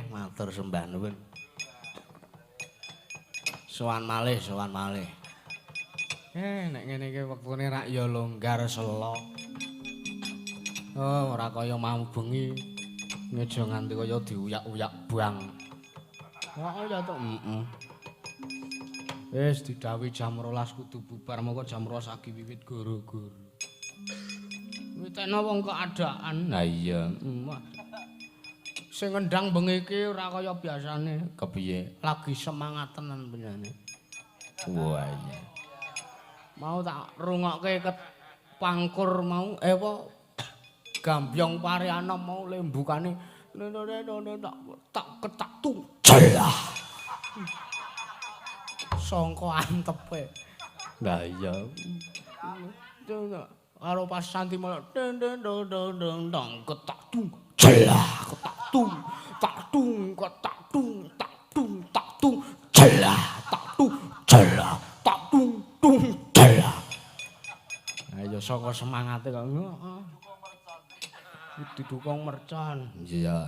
Matur sembah nuwun. Sowan malih, sowan malih. Nek ngene iki wektune rak ya longgar selo. Oh, ora kaya mau bengi. Ngeja nganti kaya diuyak-uyak bang. Kok ya to, Wis didhawuhi jam 12 kudu bubar, moko jam 12 lagi wiwit goro-goro. Witekno wong keadaan. Lah iya, sing ngendang bengi iki ora kaya biasane. Kepiye? Lagi semangat tenan penyanyi. Wah iya. Mau tak rungokke pangkur mau apa Gambyong Pariana mau lembukane tak ketak tung jelah. Sangka antepe. Lah iya. Karo pas Santi malah dong ketak tung jelah ketak tung tak tung ketak tung tak tung tak tung jelah tak tung jelah tak tung tung jelah. Ayo saka semangate kok heeh. Didukung mercon. Iya.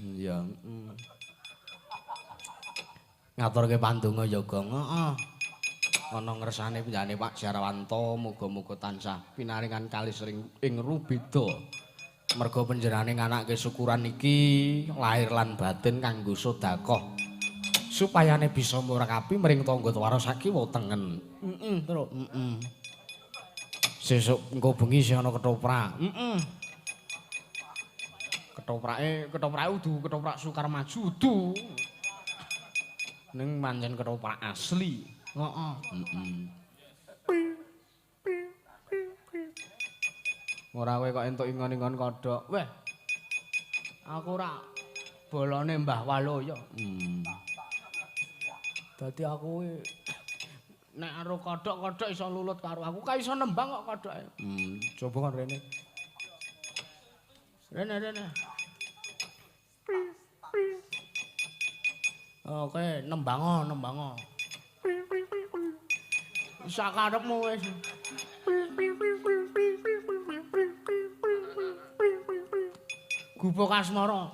Iya, ngaturke pandonga yoga heeh. Ana ngersane panjenengane Pak Jarwanto muga-muga tansah pinaringan kalis ing rubeda. Merga panjenengane nganake syukuran iki lahir lan batin kanggo sedekah. Supayane bisa murakapi mring tangga waras sakiwa tengen. Terus sesuk engko bengi sing ana ketoprak. Ketoprake udu ketoprak Sukar Maju udu. Ning pancen ketoprak asli. Heeh. Ora kowe kok entuk ingon-ingon kodhok. Weh. Aku ora bolone Mbah Waloya. Dadi aku nek karo kodhok-kodhok iso lulut karo aku ka iso nembang kok kodhoke. Coba kon rene. Rene. Oke, nembango. Sakarepmu wis. Gubuk asmara.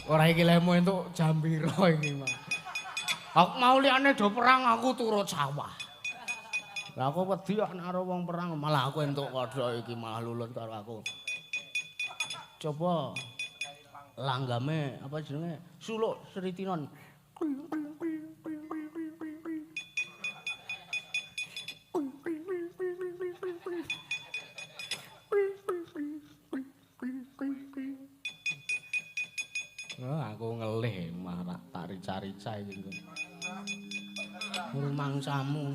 Ora iki lemu entuk jam pira iki, Mas. Aku mau liyane do perang aku turut sawah. Lah aku wedi kok nek karo wong perang malah aku entuk kodhok iki malah lulut karo aku. Coba langgame apa jenenge? Suluk Sritinon. Aku ngelih malah tak rica-rica iki. Rumangsamu.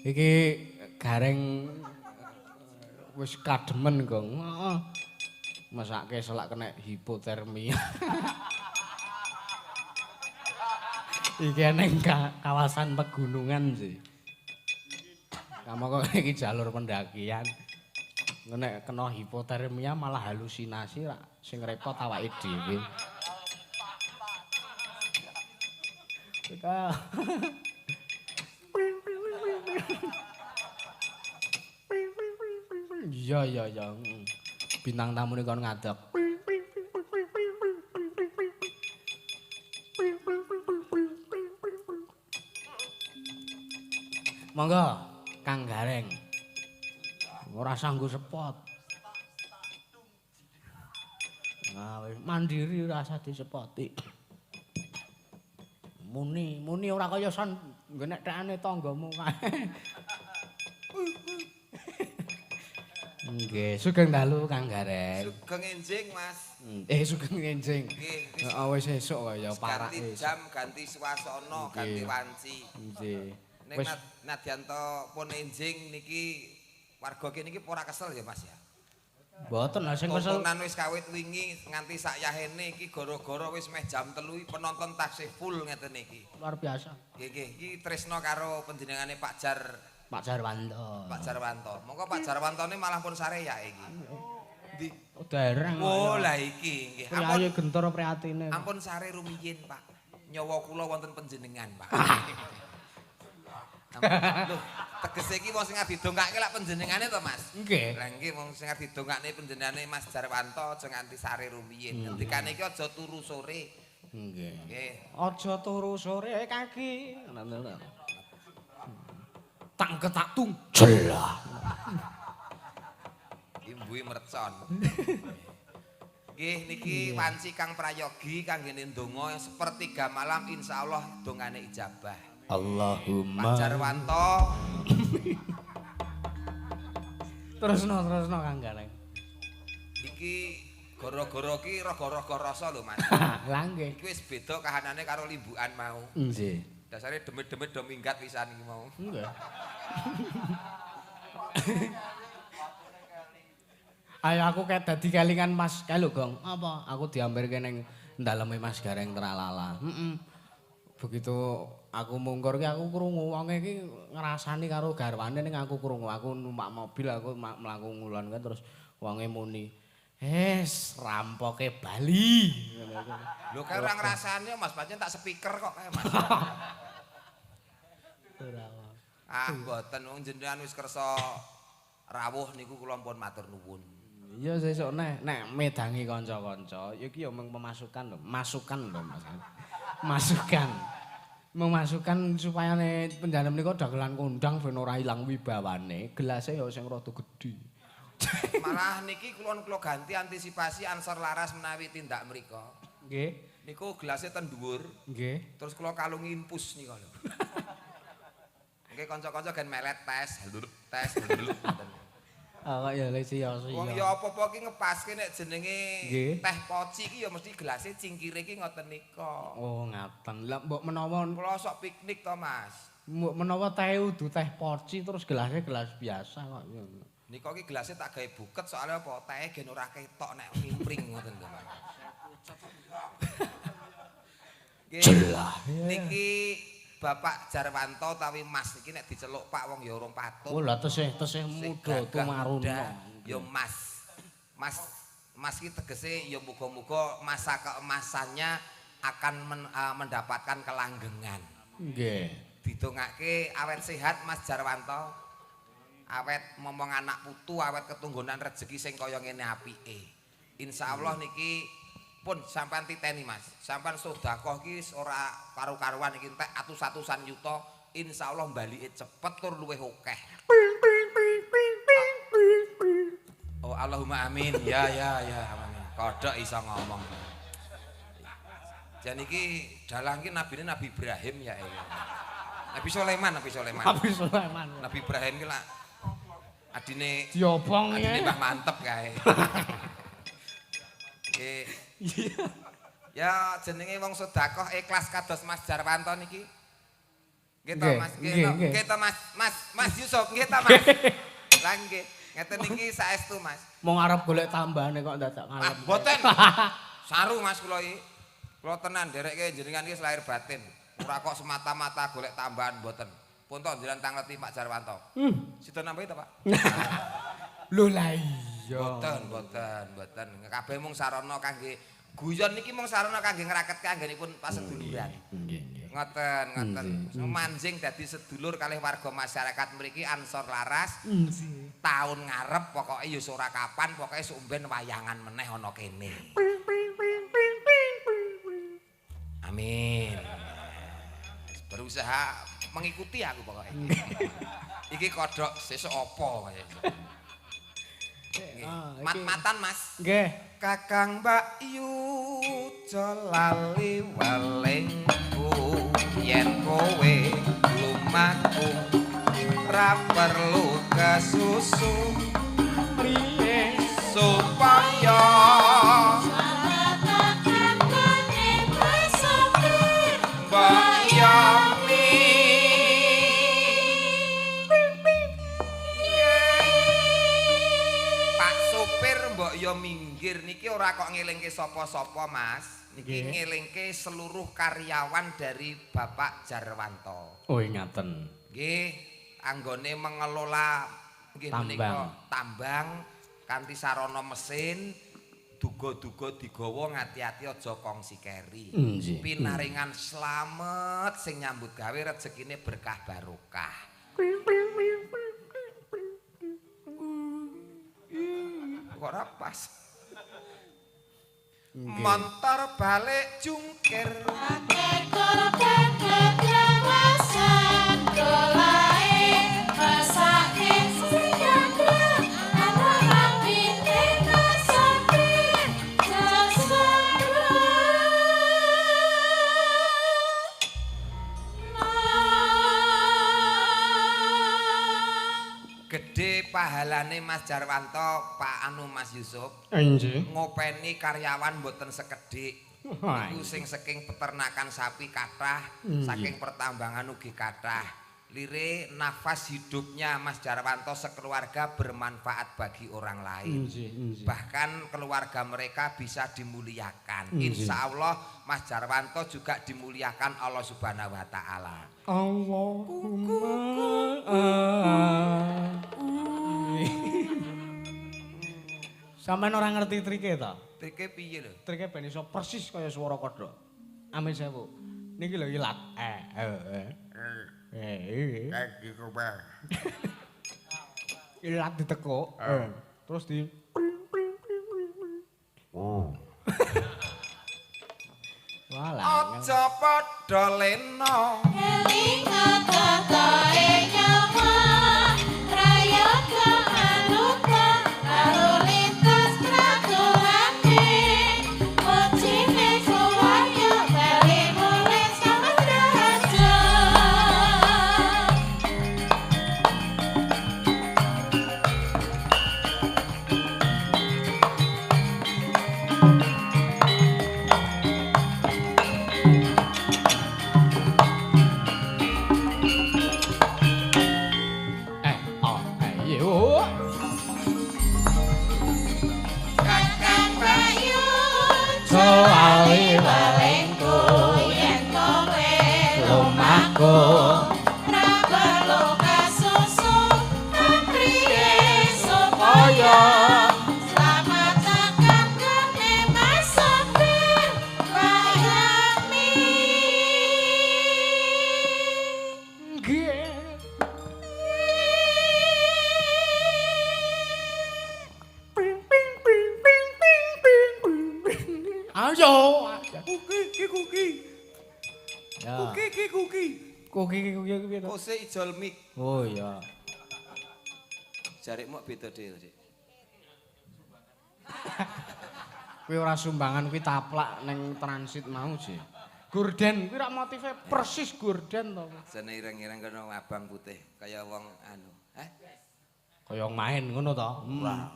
Iki gareng wis kademen, Gong. Heeh. Mesake selak kena hipotermia. Iki ning kawasan pegunungan sih. Kamu kok iki jalur pendakian. Nek kena hipotermia malah halusinasi rak sing repot awake dhewe. Iya. Bintang tamune kon ngadeg. Monggo, Kang Gareng. Ora sanggo sepot. Nah, mandiri rasa disepoti. Muni ora kaya son nggenek tekane tanggamu kae. Nggih, sugeng dalu Kang Gareng. Sugeng enjing, Mas. Sugeng enjing. Nggih. Heeh, wis esuk kaya parah Ganti jam, ganti swasana, ganti wanci. Nggih. Nek nadyanto pun enjing niki warga kene iki ora kesel ya, Mas ya. Mboten lah sing kesel. Tontonan wis kawit wingi nganti sak yahene iki gara-gara wis meh jam 3 penonton taksih full ngeten iki. Luar biasa. Nggih, iki tresno karo panjenengane Pak Jarwanto. Pak Jarwanto. Monggo Pak Jarwantone malah pun sare ya iki. Di Dereng. Oh, lah iki nggih. Priyayi gentor priatine. Ampun sare rumiyin, Pak. Nyawa kula wonten panjenengan, Pak. Lho, tegese iki wong sing didongake lak panjenengane to, Mas? Nggih. Lah nggih wong sing didongakne panjenengane Mas Jarwanto aja nganti sare rumiyin. Ngendikane iki aja turu sore. Nggih. Nggih. Aja turu sore kaki. Tak ketaktung jelah. Imbui mercon. Nggih niki wanci Kang Prayogi kanggene ndonga sepertiga malam insyaallah dongane ijabah. Allahumma Pak Jarwanto. terusno Kang Galeng. Iki gara-gara ki raga-raga rasa lho Mas. Lah nggih. Iki wis beda kahanane karo limbukan mau. Nggih. Dasare demit-demit do minggat pisan iki mau. Nggih. Ayo aku kayak dadi kelingan Mas kae lho, Gong. Apa? Aku diampirke ning daleme Mas Gareng Tralala. Begitu aku mungkur ki aku krungu wong iki ngrasani karo garwane ning aku krungu. Aku numpak mobil aku mlaku ngulon kan terus wonge muni, rampoke Bali." Lho kae ora ngrasani Mas, pancen tak speaker kok kae Mas. Mboten wong jenengan wis kersa rawuh niku kula pun matur nuwun. Iya sesuk nek medangi kanca-kanca, iki ya mung pemasukan lho, masukan lho Mas. Masukan. Memasukkan supaya penjalem menika dagelan kondang ben ora ilang wibawane, gelasé ya sing rada gedhe. Malah niki kula ganti antisipasi ansor laras menawi tindak mrika. Nggih. Niku gelasé ten dhuwur. Nggih. Terus kula kalungi infus nika lho. Nggih kanca-kanca gen melet tes, tes. Kok ya lesi ya. Wong ya apa-apa ki ngepaske nek jenenge Nggih. teh poci ki ya mesti gelasé cingkire ki ngoten nika. Oh, ngaten. Lah mbok menawa Kula sok piknik to, Mas. menawa teh udu teh poci terus gelasnya gelas biasa kok. Nika ki gelasé tak gawe buket soalnya apa? Tehe gen ora ketok nek ngimpring ngoten lho, Mas. Jelah. Niki Bapak Jarwanto utawi Mas iki nek diceluk Pak wong ya urung patut. Oh, lah tesih muda tumaruna. Ya Mas. Mas iki tegese ya muga-muga masa keemasannya akan mendapatkan kelanggengan. Nggih. Didongake awet sehat Mas Jarwanto. Awet momong anak putu, awet ketunggonan rezeki sing kaya ngene apike. Insyaallah niki pun sampean titeni Mas. Sampean sedekah ki ora karu-karuan iki entek atus-atusan yuta, insyaallah balike cepet tur luwih akeh. Oh Allahumma amin. Ya amin. Kodhok iso ngomong. Jan iki dalang ki nabine Nabi Ibrahim ya. Nabi Sulaiman. Nabi Sulaiman. Nabi Ibrahim ki lak adine diobong ya. Mbah Mantep kae. Ya jenenge wong sedekah ikhlas kados Mas Jarwanto niki. Nggih to Mas, nggih to Mas Yusuf, nggih to Mas. Lah nggih, ngeten niki saestu Mas. Mau ngarep golek tambahane kok dadak ngalem. Mboten. Saru Mas kula iki. Kula tenan derekke jenengan iki lahir batin. Ora kok semata-mata golek tambahan mboten. Pun to jenengan tangleti Pak Jarwanto. Sida nambahi to Pak? Lho lah iya. Mboten. Kabeh mung sarana kangge guyon niki mung sarana kangge ngraketke anggenipun paseduluran. Nggih. Ngoten. Manjing dadi sedulur kalih warga masyarakat mriki Ansor Laras. Taun ngarep pokoke ya ora kapan, pokoke sumben wayangan meneh ana kene. Amin. Berusaha mengikuti aku pokoke. Iki kodhok sesuk apa kaya. Mat-matan Mas. Nggih. Kakang Mbak Yu lali walengku yen kowe lumaku ra perlu kesusu priye supaya Mbak Yami Pak supir mbok yo minggir niki ora kok ngelingke sapa-sapa Mas. Niki ngelingke seluruh karyawan dari Bapak Jarwanto. Oh, ngaten. Nggih, anggone mengelola nggih menika tambang kanthi sarana mesin duga-duga digawa ngati-ati aja kongsi keri. Pinaringan slamet sing nyambut gawe rezekine berkah barokah. Kok ora pas. Montor balik jungkir. Gede pahalane Mas Jarwanto, Pak Anu Mas Yusuf. Nggih. Ngopeni karyawan mboten sekedhik. Iku sing saking peternakan sapi kathah, saking pertambangan ugi kathah. Lire nafas hidupnya Mas Jarwanto sekeluarga bermanfaat bagi orang lain. Bahkan keluarga mereka bisa dimuliakan. Insya Allah Mas Jarwanto juga dimuliakan Allah Subhanahu wa Ta'ala. Allahumma sampean ora ngerti trike ta? Trike piye lho? Trike ben iso persis kaya swara kodhok. Amin sewu. Niki lho ilat. Kaki kowe. Ilat ditekuk. Terus di Walah. Aja padha lena. Elinga tatae nyawa prayoga anuta karo lintas pratulane mocine suwaya bali mulih samudra aja. Kakang Bayu soali walengku yen kowe lumaku ra perlu kasusu priye supaya slamataken kene masakan wayami. Ayo. Kuki. Ya. Kuki. Kuki piye to? Kose ijol mik. Oh iya. Jarikmu beda dhewe, Dik. Kuwi ora sumbangan kuwi taplak ning transit mau sih. Gorden kuwi rak motive persis gorden to. Jane ireng-ireng kena abang putih kaya wong anu. Kaya main ngono to. Wah.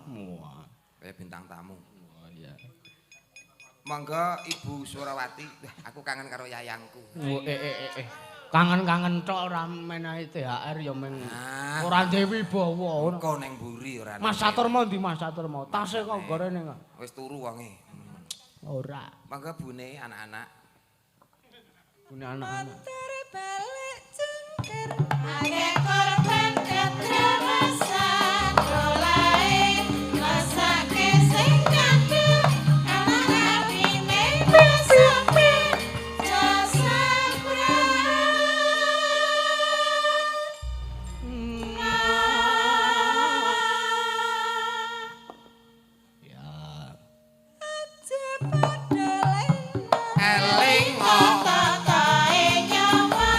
Kaya bintang tamu. Oh iya. Monggo Ibu Surawati, aku kangen karo yayangku. Kangen-kangen tok ora menehi THR ya meng ora duwe wibawa. Kok ning mburi ora. Mas Satur mau ndi Mas Satur mau? Tase kok gorene kok. Wis turu wonge. Ora. Monggo bune anak-anak. Bune anak-anak. Balik jengker akeh korban ketrawasan dolae masake sing nyandung anak-anake besoke jasa Ya. aja padha Eling tatae nyawa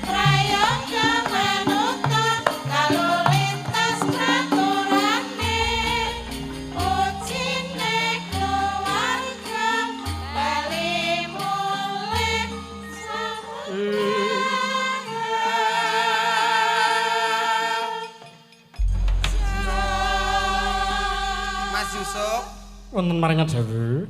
prayoga manuta karo lintas praturane ucine keluarga bali mulih Mas Yusuf, Wonten maringat sewu.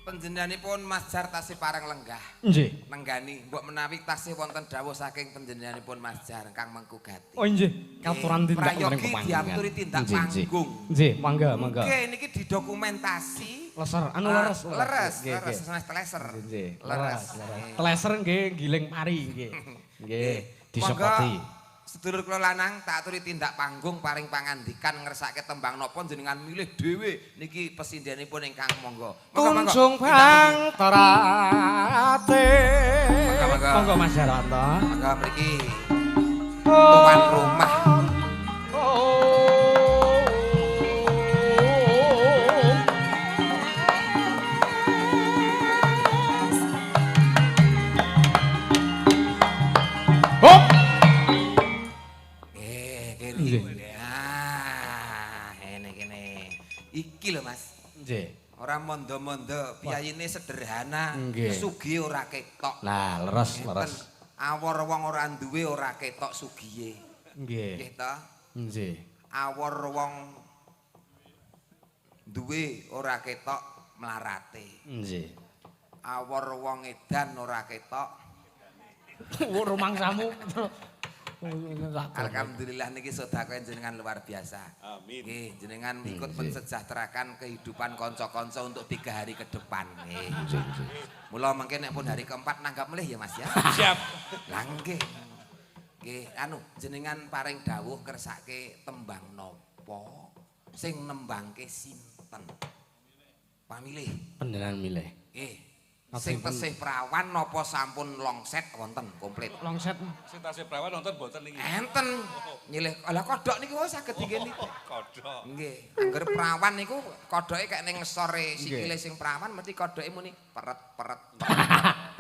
panjenenganipun Mas Jar tasih pareng lenggah. Nggih. Nenggani, mbok menawi tasih wonten dawuh saking panjenenganipun Mas Jar Kang Mengkugati. Oh nggih, katuran tindak prayogi diaturi tindak panggung. Nggih, mangga. Oke, niki didokumentasi. Leser, anu leres. Leres, Nggih, leres, nggih. sanes teleser. Nggih, Leres. leres. Teleser nggih giling pari nggih. Nggih, disepeti. sedulur kula lanang tak aturi tindak panggung paring pangandikan ngersake tembang napa jenengan milih dhewe niki pesindenipun ingkang monggo. Kunjung bang terate. Monggo Mas Jarwanto. Monggo mriki tuan rumah. Hop. Kene. Iki lho Mas. Nggih. Ora mondo-mondo, piyayine sederhana, Nggih. sugih ora ketok. Nah, leres. Awor wong ora duwe ora ketok sugihe. Nggih. Nggih ta? Nggih. Awor wong duwe ora ketok mlarate. Nggih. Awor wong edan ora ketok. Rumangsamu. Alhamdulillah niki sedekah jenengan luar biasa. Amin. Nggih, jenengan ikut mensejahterakan kehidupan kanca-kanca untuk 3 hari ke depan. Nggih. Mula mengke nek pun hari keempat nanggap melih ya Mas ya. Siap. Lah nggih. Nggih, anu jenengan paring dawuh kersake tembang napa sing nembangke sinten? Pamilih. Panjenengan milih. Nggih. Sing tesih prawan napa sampun longset wonten komplit? Longset. Sing tasih prawan nonton boten niki. Enten. Nyilih lah kodhok niku saged digen niku. Kodhok. Nggih. Angger prawan niku kodhoke kaya ning ngesore sikile sing prawan mesti kodhoke muni peret-peret.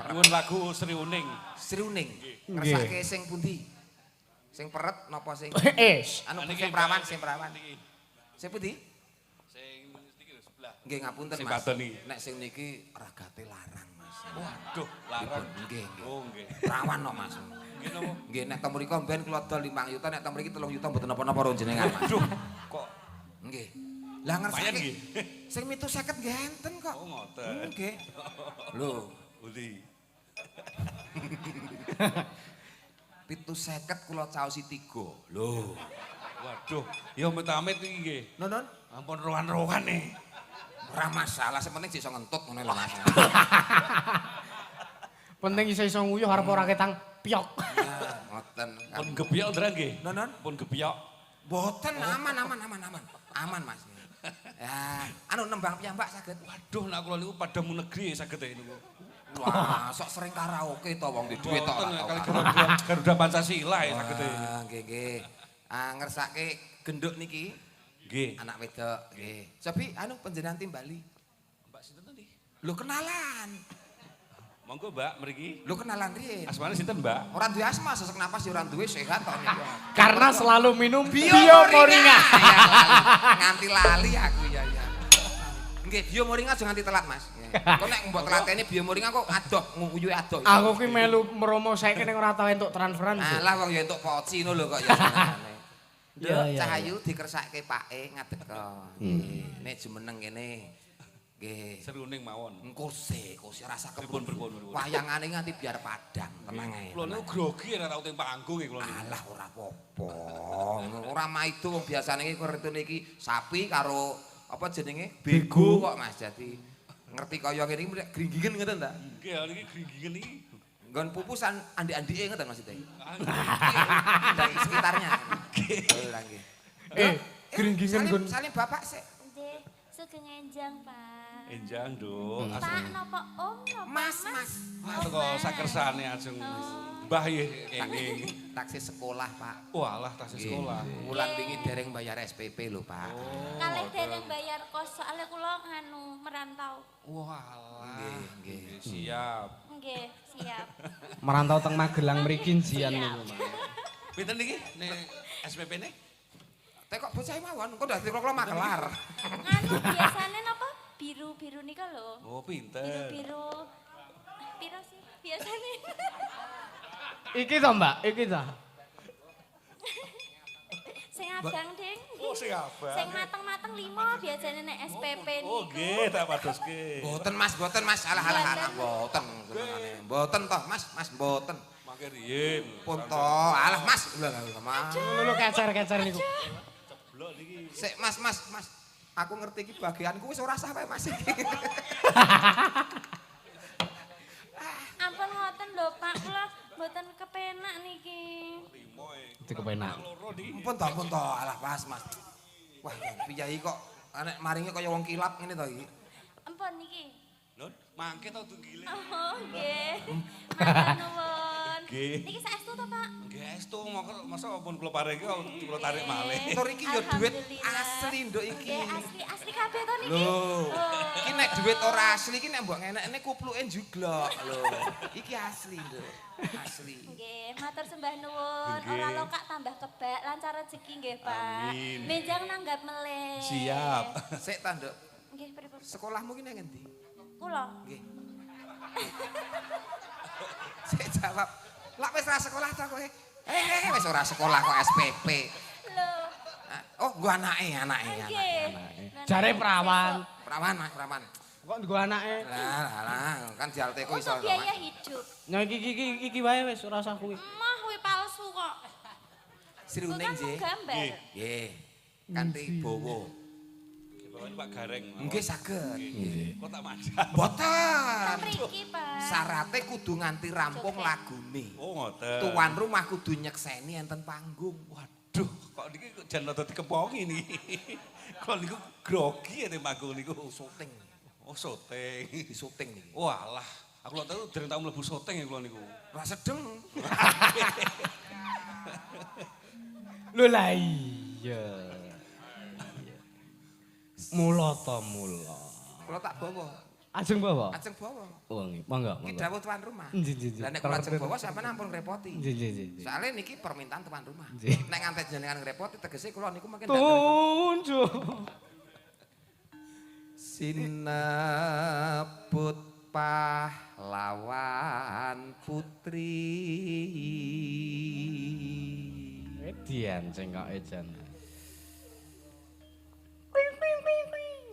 Nuwun lagu Sri Uning. Sri Uning. Nggih. Ngersake sing pundi? Sing peret napa sing anu Niki sing prawan, sing prawan. niki. Sing pundi? Sing niki lho sebelah. Nggih ngapunten Sing Mas. wadon niki. Nek sing niki ragate larang Mas. Waduh, larang. Nggih, nggih. Oh, nggih. Prawan kok Mas. Nggih napa? Nggih nek teng mriku mben kula dol 5 juta, nek teng mriki 3 juta mboten napa-napa ro jenengan Mas. Waduh, kok Nggih. Lah lumayan ngersake nggih. sing 750 nggih enten kok. Oh, ngoten. Nggih. Lho, Budi. 750 kula caosi 3. Lho. Waduh, ya amit-amit iki nggih. Nonon, Ampun rohan-rohan nih. ora masalah, sing penting iso ngentut ngono lho Mas. Penting iso nguyuh arep ora ketang piok. Ya, ngoten. Pun gebyok ndra nggih. Nonon, Pun gebyok. boten aman. Aman Mas. Ya, anu nembang piyambak saged. Waduh, nek kula niku padamu negeri saged e niku. Wah, sok sering karaoke to wong di dhuwit to. Boten, ora kali tau. Garuda Pancasila ya saged e. Wah, nggih. Ngersake genduk niki Nggih. anak wedok nggih. Sobi anu panjenengan timbali. Mbak sinten tadi? Lho kenalan. Monggo Mbak mriki. Lho kenalan riyen. Asmane sinten Mbak? Ora duwe asma, sesek napas ya ora duwe sehat to niku. Karena selalu minum Bio Moringa. Ya, lali. Nganti lali aku ya. Nggih, bio moringa aja nganti telat, Mas. Kok nek mbok telatene bio moringa kok adoh, nguyuhe adoh. Aku ki melu meromo saiki ning ora tau entuk transferan. Alah wong ya entuk poci ngono lho kok ya senengane. Iya, Nduk iya, Cahayu dikersake pake ngadeka. Nggih, nek jumeneng kene. Nggih. Sri Uning mawon. Kursi rasa Pripun, kepun. pripun. Wayangane nganti biar padang, tenang ae. Kula niku grogi ora tau teng panggung nggih kula niku. Alah ora apa-apa. Ora maido wong biasane iki kertune iki sapi karo apa jenenge? Bego kok Mas. Jadi ngerti kaya ngene iki gringgingen ngoten ta? Nggih, niki gringgingen iki. Nggon pupusan andi-andike ngoten maksudnya. Ah, Dan sekitarnya. Ora nggih. Gringgingen nggon Salim bapak sik. Nggih, sugeng enjang, Pak. Enjang, Nduk. Pak napa Om napa Mas. Ah, teko sakersane ajeng Mbah nggih kenging. Taksi sekolah, Pak. Walah tas sekolah. Wulan wingi dereng bayar SPP lho, Pak. Kalih dereng bayar kos soalnya kula nganu merantau. Walah. Nggih. Siap. Nggih, siap. merantau teng Magelang mriki jian niku. Pinten niki nek SPP ne? Tekok bocah mawon, kok dadi kula magelar. Nganu biasane napa? Biru-biru nika lho. Oh, pinter. Biru-biru. Piro sih biasane? Iki to, Mbak, iki to. Sing abang, Ding. Oh, sing abang. Sing mateng-mateng 5 biasane nek SPP niku. Oh, nggih, tak padoske. Boten Mas. Alah, boten. Boten toh, Mas, boten. Mangke riyen. Pun toh, alah Mas. Mas. Lho kecer-kecer niku. Blok niki. Sik Mas. Aku ngerti iki bagianku wis ora sah wae Mas iki. Ampun ngoten lho Pak, kula mboten kepenak niki. Iki kepenak. Ampun to, alah Mas. Wah, piyayi kok anek maringe kaya wong kilap ngene to iki. Ampun niki. Lho, mangke to tunggile. Oh, nggih. Matur nuwun. Nggih. Niki saestu to, Pak? Nggih, estu masa pun kula paringi kula tarik malih. Tur iki ya duit Alhamdulillah. asli nduk iki. Nggih, asli kabeh to niki. Loh, Oh. iki nek duit ora asli iki nek mbok ngenekne kupluke juglok lho. Iki asli nduk. Asli. Nggih, matur sembah nuwun. Nggih. Ora lokak tambah kebak, lancar rezeki nggih, Pak. Amin. Benjang nanggap melih. Siap. Sik ta nduk. Nggih, pripun? Sekolahmu ki nang endi? Kula. Nggih. Sik jawab. Lak wis ora sekolah ta kowe? Wis ora sekolah kok SPP. Lho. Oh, nggo anake. Nggih. Jare perawan. Perawan. Kok nggo anake? Lah, kan dialteko iso. Untuk biaya hidup. Nah iki wae wis ora usah kuwi. Mah kuwi palsu kok. Sriuning Bukan nggih. gambar. Nggih. Kanthi bawa. Bawain Pak Gareng. Nggih saged. Kok tak manjat. Mboten. Mriki, Pak. Syaratnya kudu nganti rampung lagune. Oh, ngoten. Tuan rumah kudu nyekseni enten panggung. Waduh, kok niki kok jan rada dikepongi niki. Kok niku grogi ene manggung niku. Syuting. Oh, syuting. Di syuting niki. Walah, aku lho tahu dereng tau mlebu syuting ya kula niku. Ora sedeng. Lho lah iya. Mula ta mula. Kula tak bawa. Ajeng bawa. Ajeng bawa. Oh nggih, monggo. Iki dawuh tuan rumah. Nggih. Lah nek kula ajeng bawa sampean ampun ngrepoti. Nggih. Soale niki permintaan tuan rumah. Nggih. Nek nganti jenengan ngrepoti tegese kula niku mungkin ndak Tunjuk. sinebut pahlawan putri. Edian sing kok ejan.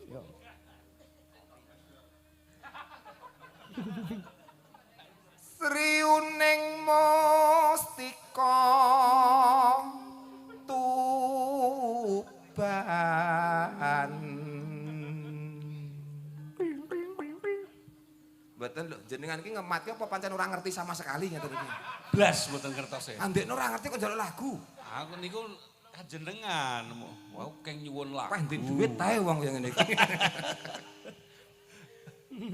Yo. Sriuning mustika tuban. Mboten lho, jenengan iki ngemati apa pancen ora ngerti sama sekali ngeten iki. Blas mboten ngertos e. Andekno ora ngerti kok njaluk lagu. Aku niku kajenengan, mau keng nyuwun lagu. Wah, ndek duit tae wong yang ngene iki.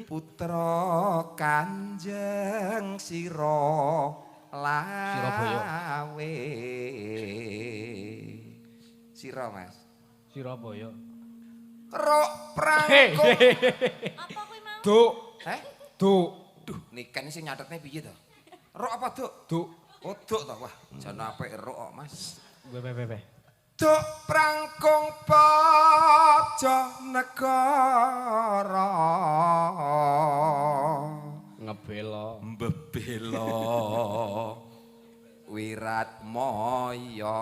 Putra Kanjeng Sira lawe. Sira, Mas. Surabaya. Rok prangkung. Apa kuwi mau? Duk, Heh? duk, Duh, niken sing nyatetne piye to? Rok apa, Duk? duk. Oh, Duk to. Wah, jan apik rok kok, Mas. Be. Duk prangkung pojok negara. Ngebelo. Mbebela wirat moyo.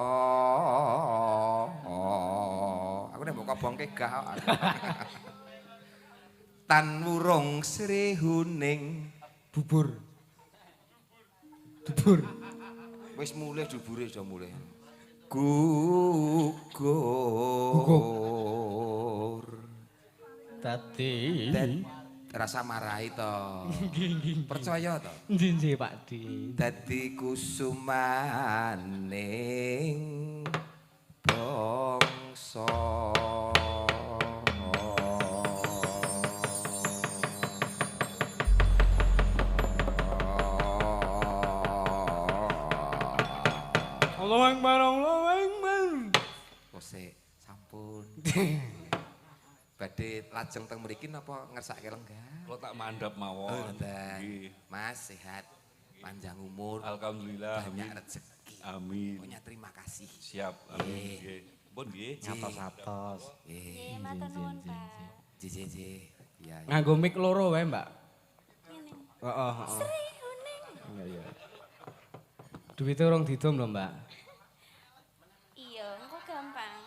Aku nek mbok kobongke gah. Tan wurung srihuning Bubur. wis mulih dubure aja mulih. Gugur. Dadi. Rasa marahi to. Percaya to. Nggih, Pak Di. Dadi kusumaning bangsa. Allahu Akbar. Kose sampun. Badhe lajeng teng mriki napa ngersake lenggah? Kula tak mandhap mawon. Oh, ngoten. Nggih. Mas sehat, panjang umur, Alhamdulillah. banyak Amin. rezeki. Amin. Pokoknya terima kasih. Siap. Amin. Nggih. Pun nggih. Atos-atos. Nggih, matur nuwun, Pak. JJJ. Iya. Nganggo mic loro wae, Mbak. Ngene. Heeh. Sriuning. Iya. Duwite urung didom lho, Mbak. Iya, engko gampang.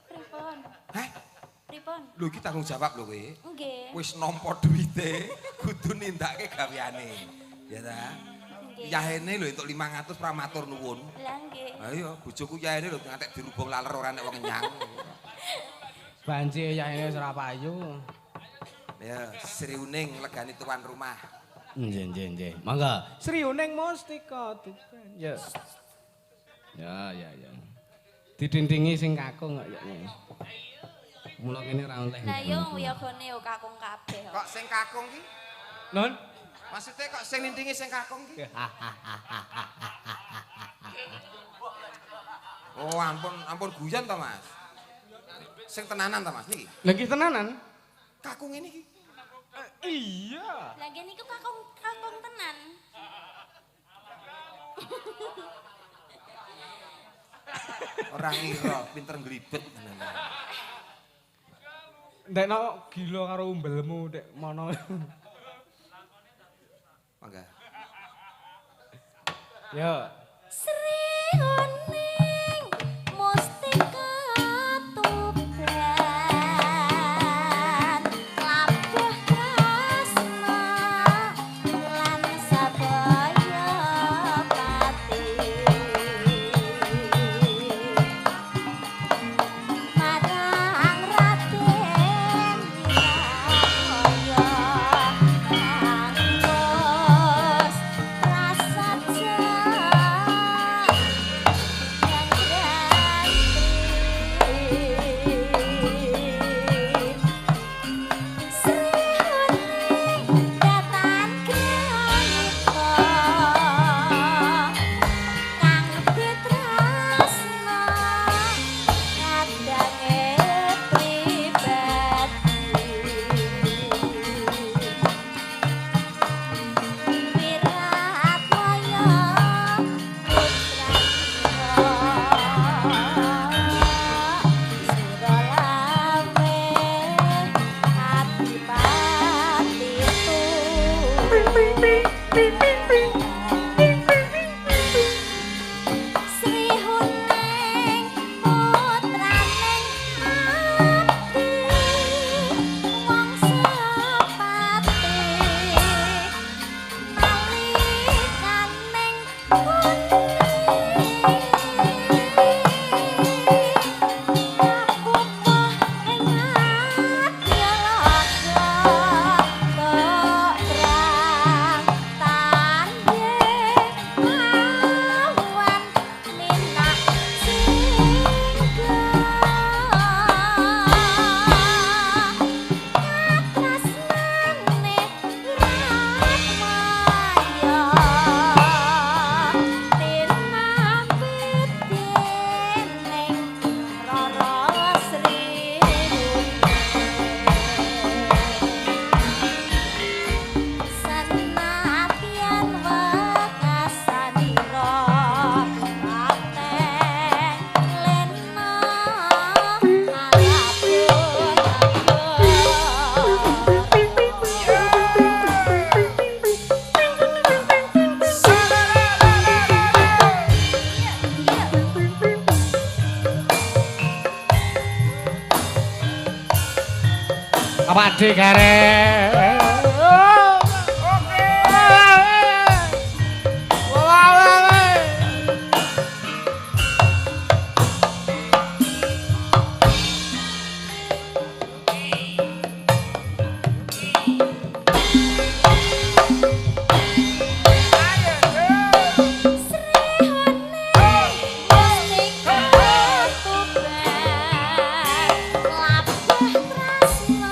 Pripun? Hah? Pripun? Lho iki tanggung jawab lho kowe. Nggih. Wis nampa duwite kudu nindakake gaweane. Ya ta? Nggih. Yahene lho entuk 500 pramatur nuwun. Lah nggih. Ayo bojoku yahene lho ngantek dirubung laler ora nek wong nyang. Banci yahene wis ora payu. Ya, Sri Uning legani tuan rumah. Nggih. Mangga. Sri Uning Mustika Tuban. Ya. Ya. Didindingi sing kakung kok ya. Mula kene ra oleh. Lah yo wiyagane yo kakung kabeh. Kok sing kakung ki? Nun. Maksudnya kok sing nindingi sing kakung ki? Oh, ampun guyon to, Mas. Sing tenanan to, Mas niki? Lah iki tenanan? Kakung ini ki. Iya. Lah ngene iku kakung tenan. Orang ngira pinter nglibet. Ndekno gila karo umbelmu ndek mono. Mangga. Ya. Sri Uning Mustika Tuban labuh tresna lan sabaya pati marang Raden Wiraya kang bos prasaja Pakde garek. Labuh tresna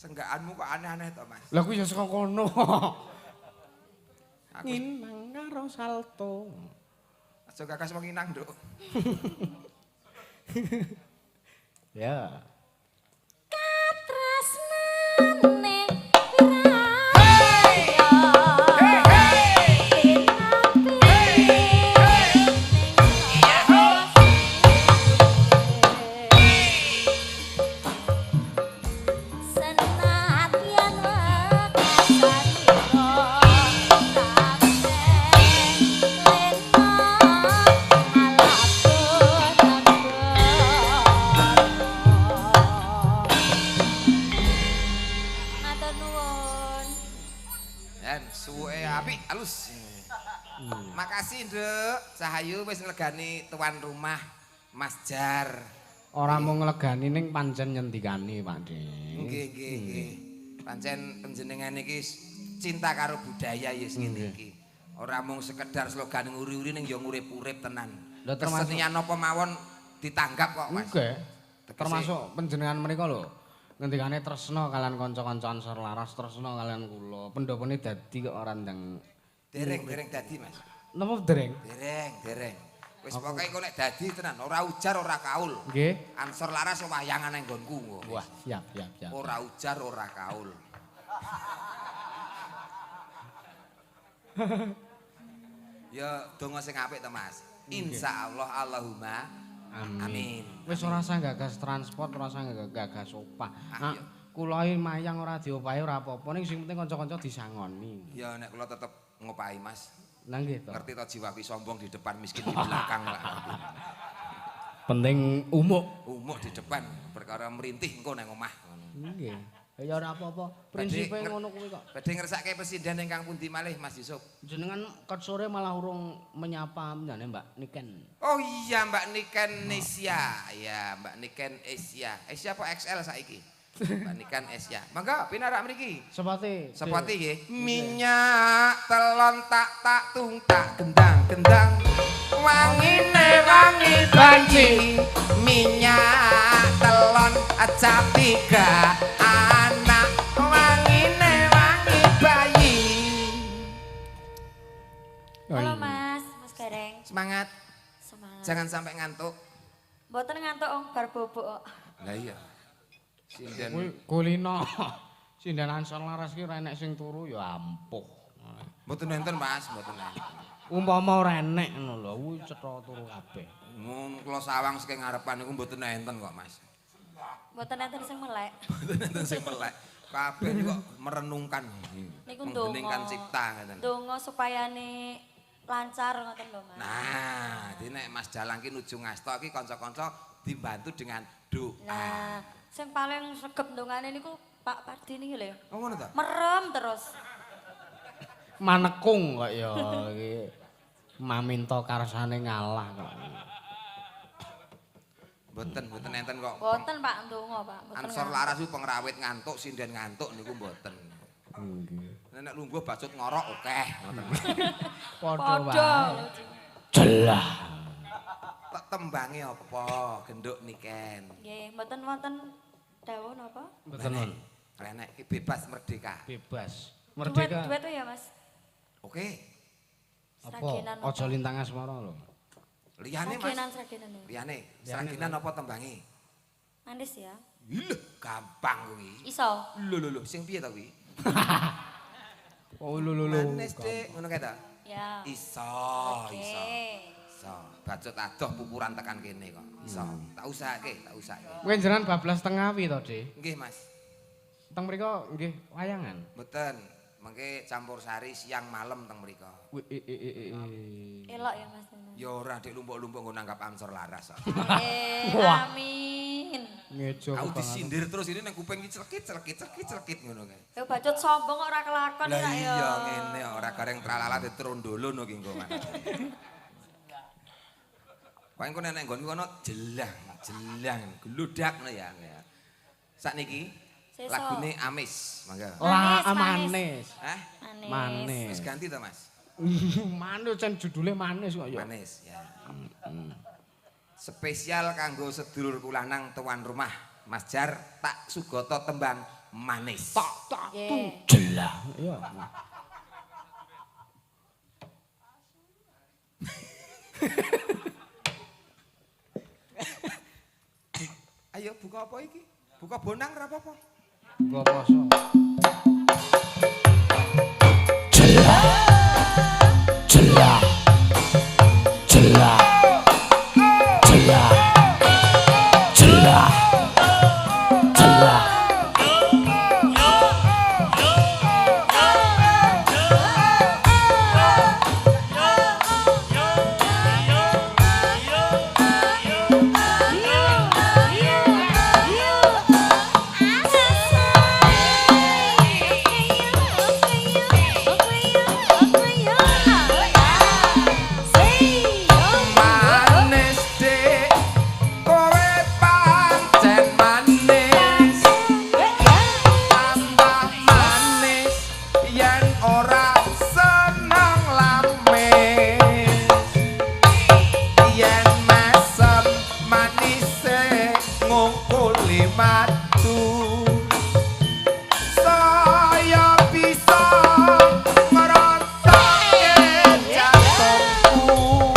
Senggakanmu kok aneh-aneh to, Mas. Lah kuwi ya saka kono. Aku Nginang karo salto. aja gagas wong inang, Nduk. Ya. Katresnane Suwe apik halus. Makasih, Nduk. Cahayu wis nglegani tuan rumah Mas Jar. Ora mau nglegani ning pancen nyendikani, Pak De. Nggih, nggih, nggih. Pancen panjenengan iki cinta karo budaya ya ngene iki. Ora mung sekedar slogan nguri-uri ning ya ngurip-urip tenan. Lah termasuk Kesenian apa mawon ditanggap kok, Mas. Nggih. Termasuk panjenengan mriku lho. Ngendikane tresna kalian kanca-kanca Ansor Laras, tresna kalian kula. Pendhapane dadi kok ora ndang Dereng dadi, Mas. napa dereng? Dereng. Wis pokoke kok nek dadi tenan, ora ujar ora kaul. Nggih. Ansor Laras wayangan nang nggonku. Wah, siap. Ora ujar ora kaul. Ya donga sing apik to, Mas. Insyaallah Allahumma amin. Wis ora usah gagas transport, ora usah gagas opah. Ah, iya. Kula mayang ora diopahi ora apa-apa, ning sing penting kanca-kanca disangoni. Ya nek kula tetep ngopahi, Mas. Lah nggih to. Ngerti to jiwaku sombong di depan miskin di belakang lah. Penting umuk. Umuk di depan perkara merintih engko nang omah. Nggih. Ya ora apa-apa. Prinsipe ngono kuwi kok. Badhe ngersake presiden ingkang pundi malih Mas Yusuf? Jenengan ket sore malah urung menyapa menjane Mbak Niken. Oh iya Mbak Niken Asia. Ya, Mbak Niken Asia. Asia apa XL saiki? Mbak Niken Asia. Mangga pinarak mriki. Sepati. Sepati nggih. Minyak telon tak tung tak gendang-gendang. Wangine wangi bayi. Minyak telon acap tiga anak. Wangine wangi bayi. Halo Mas Gareng. Semangat. Semangat. Jangan sampai ngantuk. Mboten ngantuk bar bobok kok. Lah iya. Sinden. Kuwi kulino. Sinden Ansor Laras ki ora enek sing turu ya ampuh. Mboten nenten Mas, mboten nenten. Umpama ora enek ngono lho, kuwi cetha turu kabeh. Kula sawang saking ngarepan niku mboten nenten kok Mas. Mboten enten sing melek. Mboten nenten sing melek. Kabeh niku kok merenungkan. Niku Menggeningkan cipta ngeten. Donga supayane lancar ngoten lho Mas. Nah, dadi nek Mas Dalang ki nuju ngasta ki kanca-kanca dibantu dengan doa. Nah, sing paling sregep ndongane niku Pak Pardi niki lho. Oh ngono ta? Merem terus. Manekung kok ya iki. Maminta karsane ngalah kok. Mboten enten kok. Mboten Pak ndonga Pak. Mboten Ansor ngantuk. Laras ku pengrawit ngantuk, sinden ngantuk niku mboten. Nggih. Nek lungguh bacut ngorok akeh ngoten. Padha Padha. wae. Jelah. Tak tembange apa genduk niken. Nggih, mboten wonten dawuh napa? Mboten non. Renek iki bebas merdeka. Bebas. Merdeka. Duet ya Mas. Oke. Apa? Sragenan Aja lintang asmara lho. Liyane Mas. Sragenan ya. Liyane, seraginan apa tembange? Manis ya. Lho, gampang kuwi. Iso. Lho, sing piye ta kuwi? Oh lho. Manis Dik, ngono kae ta? Ya. Iso, Oke. iso. Bacut adoh pupuran tekan kene kok. Iso. Tak usahake. Kowe jenengan bablas teng Ngawi to, Dik? Nggih, Mas. Teng mriku nggih wayangan. Mboten. Mengke campur sari siang malam teng mriku. Elok ya Mas. Ya ora Dik lumpuk-lumpuk nggo nanggap Ansor Laras kok. Wah. Amin. Ngejo Aku kebangetan. disindir terus ini nang kuping iki celekit ngono kae. Ya bacut sombong kok ora kelakon Lah rak ya. iya ngene ora gareng tralala ditrondolo no ki engko Mas. Paling kok nek nggonku kono jelang, gludak ngono ya. Sakniki Sesuk. lagune Amis, mangga. Lah Manis, manis. Hah? Manis. Wis ganti to, Mas? Manis kan judule manis kok ya. Manis ya. Spesial kanggo sedulur kulanang tuan rumah Mas Jar tak sugata tembang manis. Tak jelah. Ya. Ayo buka apa iki? Buka bonang ora apa-apa. Buka poso. Jelah. Jelah. Jelah. Jelah. Jelah. Jelah. Manis dik kowe pancen manis. Tambah manis yen ora seneng lamis. Yen mesem manise ngungkuli madu. Saya bisa ngrasake jantungku.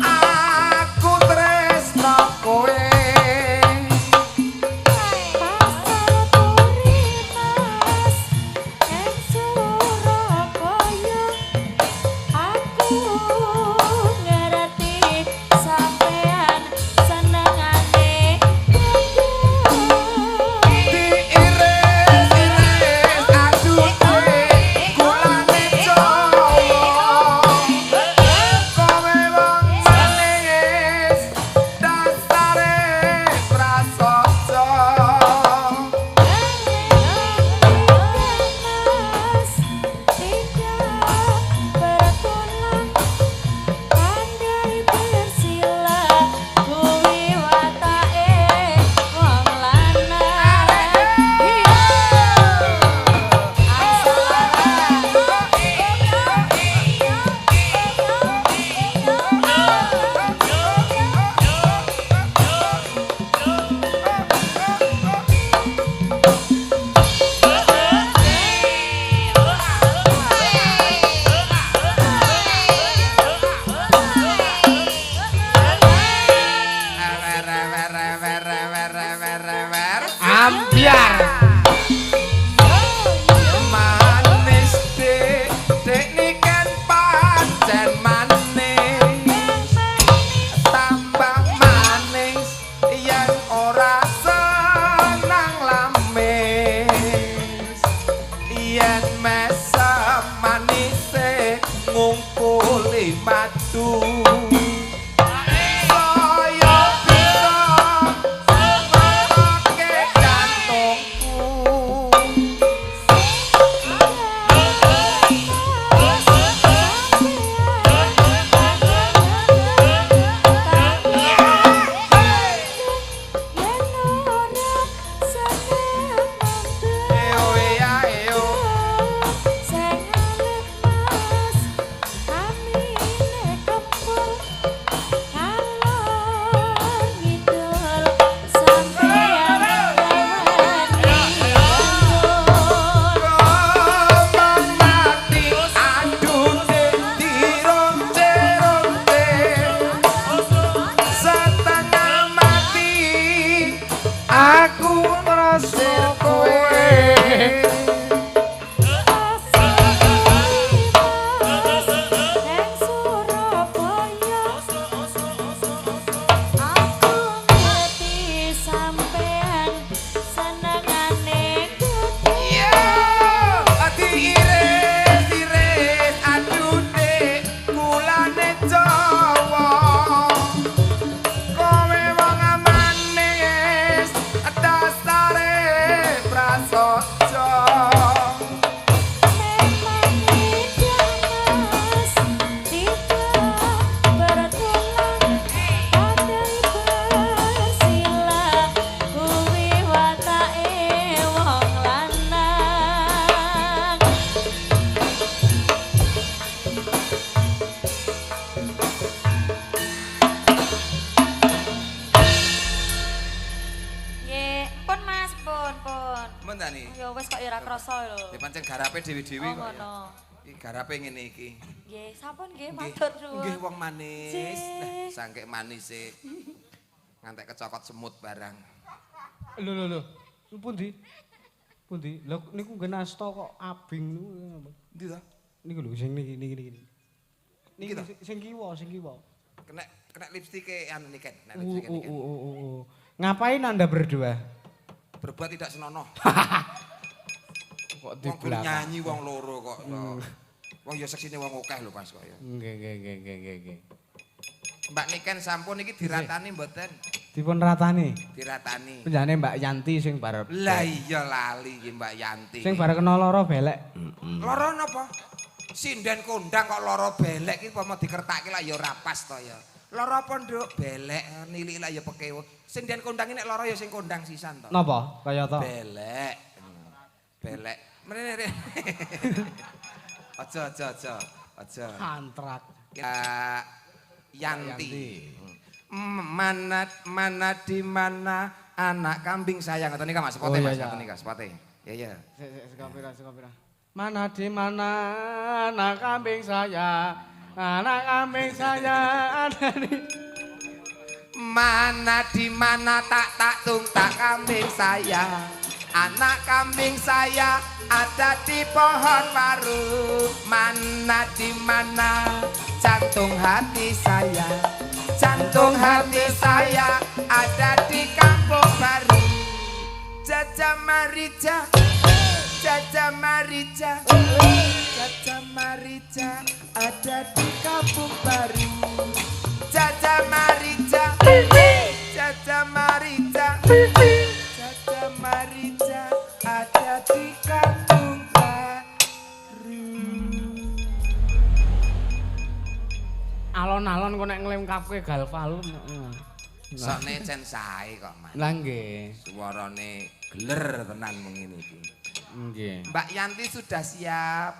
Aku tresno kowe. Diiris-iris aduke kulane Jawa. Kowe wong manis dasare prasaja. Ambiar. Manis dik niken pancen manis. Tambah manis yen ora seneng lamis. Yen mesem manise ngungkuli madu. Saya bisa ngrasake jantungku. nih. Ya wis kok ya ora krasa lho. Ya pancen garape dewi-dewi Oh kok. Ya. ngono. Iki garape ngene iki. Nggih, sampun nggih Nggih, matur nuwun. nggih wong manis. Cih. Nah, sangke manis e. Ngantek kecokot semut barang. Lho. Pundi? Pundi? Lah niku nggen asta kok abing niku. Ndi to? Niku lho sing niki. Niki to? Sing kiwa. Kena lipstike anu niken, nek lipstike niken. Ngapain Anda berdua? Berbuat tidak senonoh. Kok di Wong guru belakang? nyanyi wong loro kok. Wong ya seksine wong akeh lho Mas kok ya. Nggih. Mbak Niken sampun iki diratani mboten? Dipun ratani. Diratani. Penjane Mbak Yanti sing bare. Lah iya lali iki Mbak Yanti. Sing bare kena lara belek. Lara napa? Sinden kondang kok lara belek iki apa dikertake lah ya ora pas to ya. Lara apa nduk? Belek nilik lah ya pekewo. Sinden kondang nek lara ya sing kondang sisan to. Napa? Kaya to? Belek. Belek. Mrene. Aja. Antrak. Ya Yanti. Mana di mana anak kambing sayang. Ngoten nika Mas, sepote Mas, ngoten nika, sepote. Ya. Sekapira. Mana di mana anak kambing saya? Anak kambing saya ada di Mana di mana tak tung tak kambing saya. Anak kambing saya ada di pohon baru. Mana di mana jantung hati saya. Jantung hati saya ada di kampung baru. Jaja Marica, Jaja Marica, Jaja Marica ada di kampung baru. Jaja Marica, Jaja Marica, Jaja Marica ada di kampung baru. alon-alon kok nek nglemkapke Galvalum. Sone cen sae kok, Mas. Lah nggih. Suarane geler tenan mengene iki. Nggih. Mbak Yanti sudah siap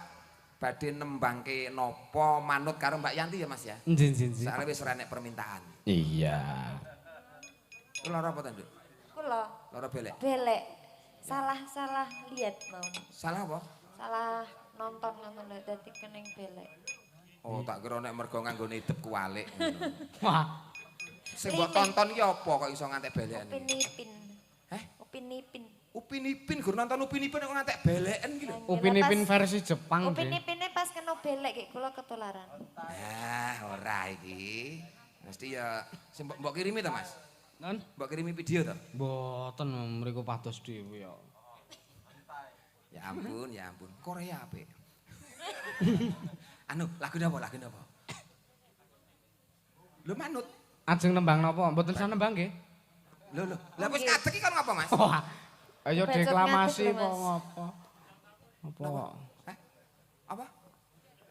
badhe nembangke nopo manut karo Mbak Yanti ya, Mas ya? Nggih. Soale wis ora nek permintaan. Iya. Lara apa ta, Nduk? Kula Lara belek. belek. Salah lihat mau. Salah apa? Salah nonton ngono lho dadi kening belek. Oh, tak kira nek mergo nganggone idep kualik. Wah. Sing mbok tonton iki apa kok iso ngantek belekan? Upin Ipin. Heh? Upin Ipin. Upin Ipin, gur nonton Upin Ipin kok ngantek beleken iki lho. Upin Ipin versi Jepang Upin nggih. Ipine pas kena belek iki kula ketularan. Ora iki. Mesti ya sing mbok kirimi to, Mas? Non? Mbok kirimi video to? Mboten mriku pados dhewe ya. Ya ampun. Korea apik. Anu, lagu napa? Lho manut. Ajeng nembang napa? Mboten sanembang nggih. Lho. Lah wis ngadeg iki kon ngapa, Mas? Wah. Ayo Bacot deklamasi ngadeg lho, apa Mas. ngapa? Apa? Hah? Apa?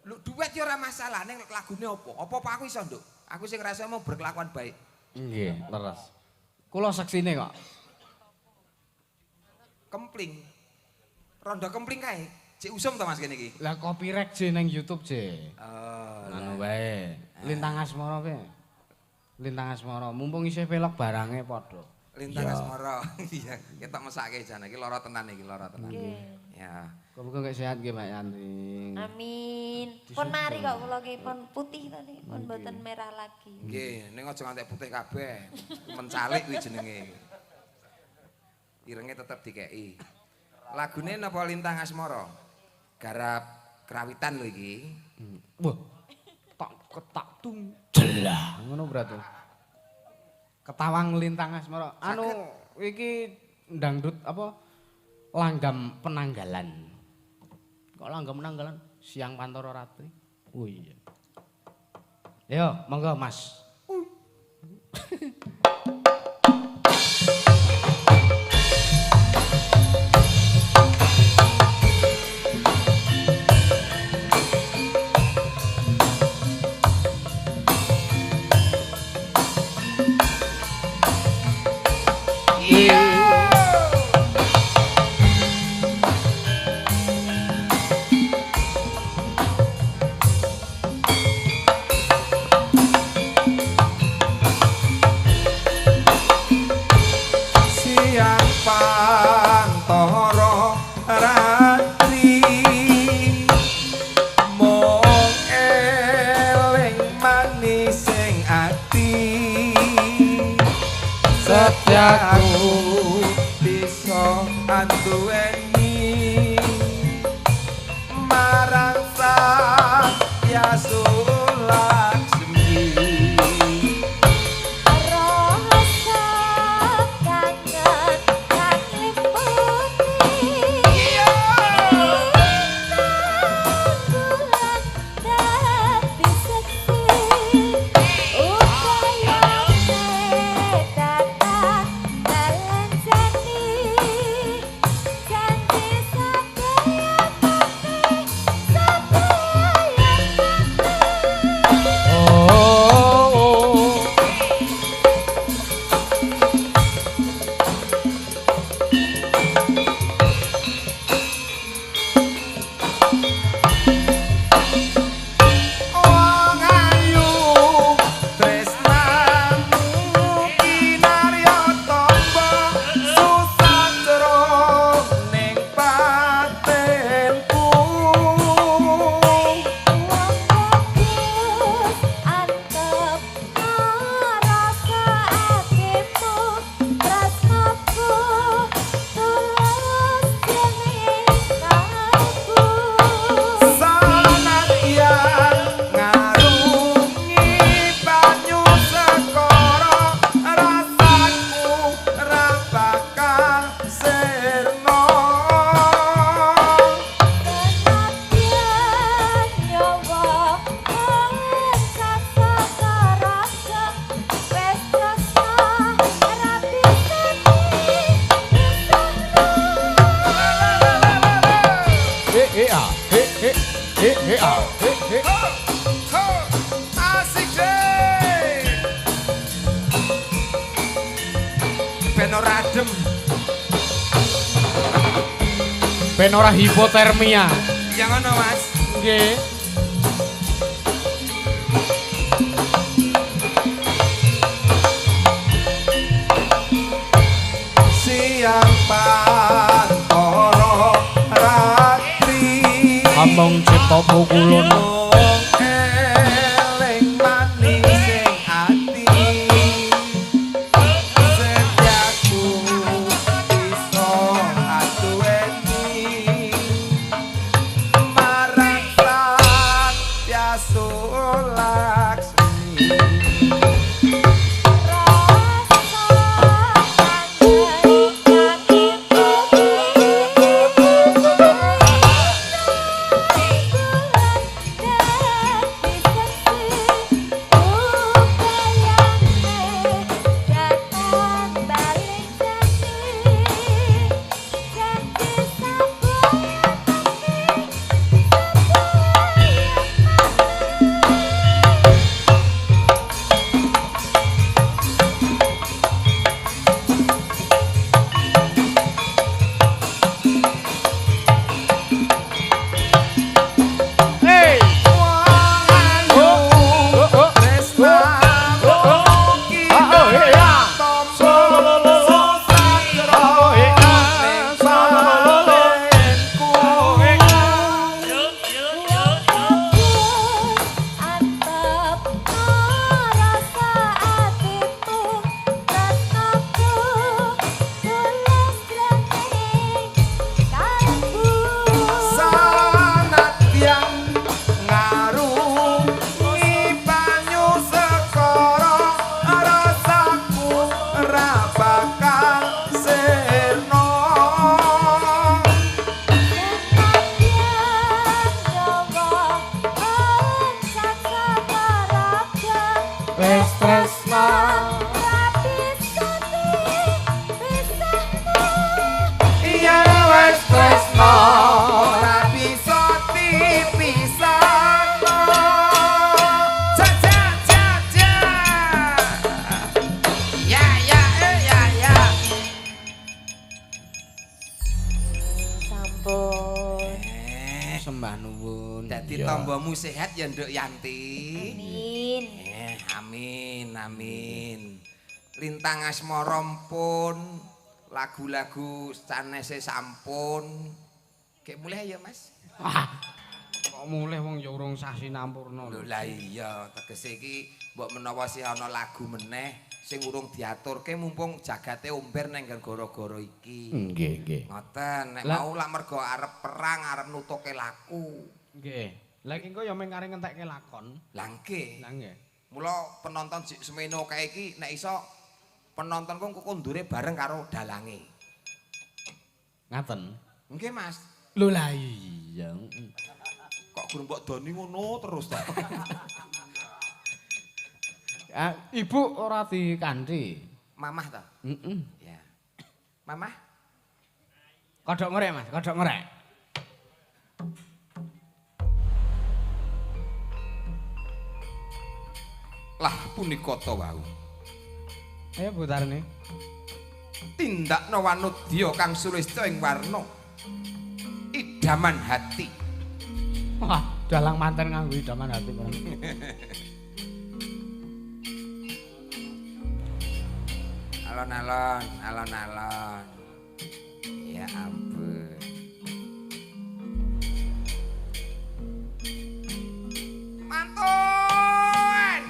Lu duet ya ora masalah, ning lagune apa? Apa aku iso, Nduk? Aku sing ngrasa mau berkelakuan baik. Nggih, leres. Kula seksine kok. Kempling. Rondo kempling kae. Cek usum to Mas kene iki. Lah copyright je nang YouTube je. Oh, Anu wae. Lintang asmara piye? Lintang asmara, mumpung isih velog barange padha. Lintang asmara. Iya, ketok mesake jane iki lara tenan iki, lara tenan. Ya. Muga-muga sehat nggih Mbak Yanti. Amin. Pun mari kok kula nggih pun putih to niki, pun mboten merah lagi. Nggih, ning aja ngantek putih kabeh. Mencalik kuwi jenenge. Irenge tetep dikeki. Lagune napa Lintang Asmara? Garap kerawitan lho iki. Wah. Tak ketak tung jelah ngono berarti. Ketawang lintang asmara. Anu iki dangdut apa? Langgam penanggalan. Kok langgam penanggalan? Siang Pantoro Ratri. Oh iya. Yo, monggo Mas. Siang Pantoro aku bisa anduweni marang sang Yasu Laksmi. Rasa kangen kang liputi bulan dadi seksi upayane datang dalan janji sadaya pati sadaya Wong ayu tresnamu kinarya tamba susah jroning batinku. wong bagus antep rasa atimu tresnaku tulus dening kalbu. Sanadyan ngarungi banyu sekara rasaku ra bakal sirna. Senadyan nyawa saksa karasa wis tresna rapi Asik deh. Ben ora adem. Ben ora hipotermia. Ya ngono, Mas. Nggih. Siang pantoro ratri. Among cipta pukulun. Eling manis sing ati. Setiaku iso aduweni marang sang Yasu Laksmi. Sembah nuwun. Dadi tambamu sehat ya Nduk Yanti. Amin. Amin, amin. Lintang asmara pun, lagu-lagu sanese sampun. Kayak mulai ya Mas. kok mulih wong ya urung sasi nampurna. Lho lah iya, tegese iki mbok menawa sih ana lagu meneh sing urung diaturke mumpung jagate omber nang gara-gara iki. Nggih. Ngoten, nek mau lak mergo arep perang, arep nutuke laku. Nggih. Lah iki engko ya mung arep ngentekke lakon. Lah nggih. Lah nggih. Mula penonton semeno kae iki nek iso penontonku kundure bareng karo dalange. Ngaten. Nggih, Mas. Lho lah iya. Kok guru mbok doni ngono terus to. Ibu ora dikanthi. Mamah ta? Heeh. Ya. Mamah? Kodhok ngorek, Mas, kodhok ngorek. Lah punika to wau. Ayo putarne. Tindakna wanudya kang sulistya ing warna. Idaman hati. Wah, dalang manten nganggo idaman hati. Alon-alon. Ya ampun. Mantun.